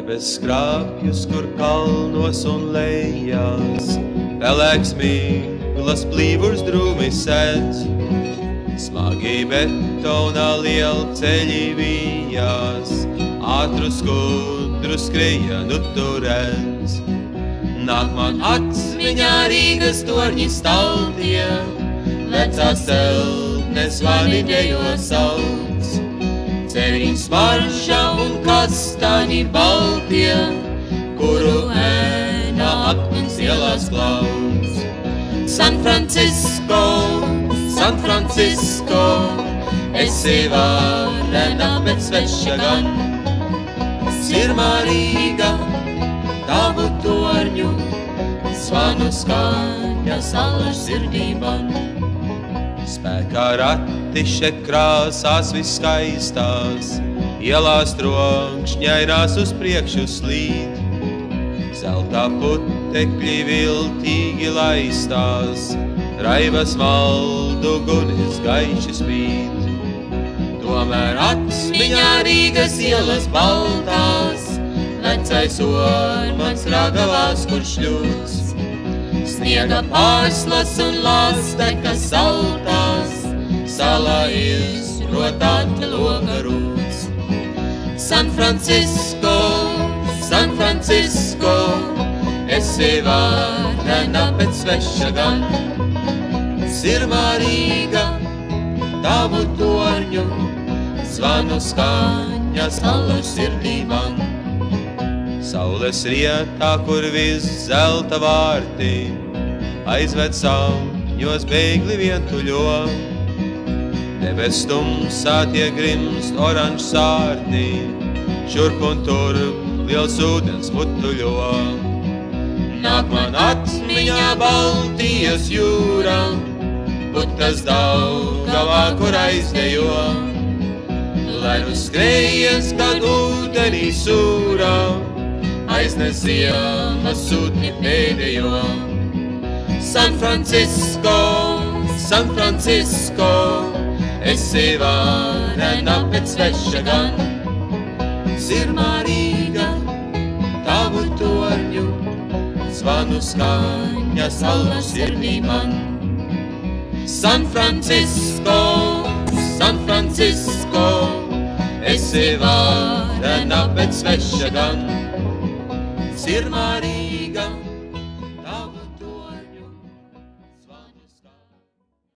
Debes skrāpjus, kur kalnos un lejās, pelēks miglas plīvurs drūmi sēdz. Smagi betona lielceļi vijās, ātrus skudrus skrejienu tu redz. Nāk man atmiņā Rīgas torņi staltie, vecās celtnes vaniņejo sauc. Ceriņu smarža un kastaņi baltie, kuru ēnā akmens ielās klauc. San Francisco, San Francisco, esi varena, bet sveša gan. Sirmā Rīga, tavu torņu, zvanu skaņa salaž sirdī man. Spēkā ratiše krāsās viskaistās, ielās trokšņainās uz priekšu slīd. Zeltā putekļi viltīgi laistās, raivas maldu gunis gaiši spīd. Tomēr atmiņā Rīgas ielas baltās, vecais ormans ragavās, kurš ļūts. Sniega pārslas un lāstekas saltās, salā izrotāta loga rūts. San Francisco, San Francisco, esi varena, bet sveša gan. Sirmā Rīga, tavu torņu, zvanu skaņa salaž sirdī man. Saules rietā, kur viss zelta vārti, aizved sapņos bēgli vientuļo. Debes tumsā tie grimst oranž sārti, šurp un turp liels ūdens mutuļo. Nāk man atmiņā Baltijas jūra, putas Daugavā, kur aizdejo. Lai nu skrējies, kad ūdenī sūra, aiznes ziemas sūtni pēdējo. San Francisco, San Francisco, esi varena, bet sveša gan. Sirmā Rīga, tavu torņu, zvanu skaņa salaž sirdī man. San Francisco, San Francisco, esi varena, bet sveša gan. Sirmā Rīga,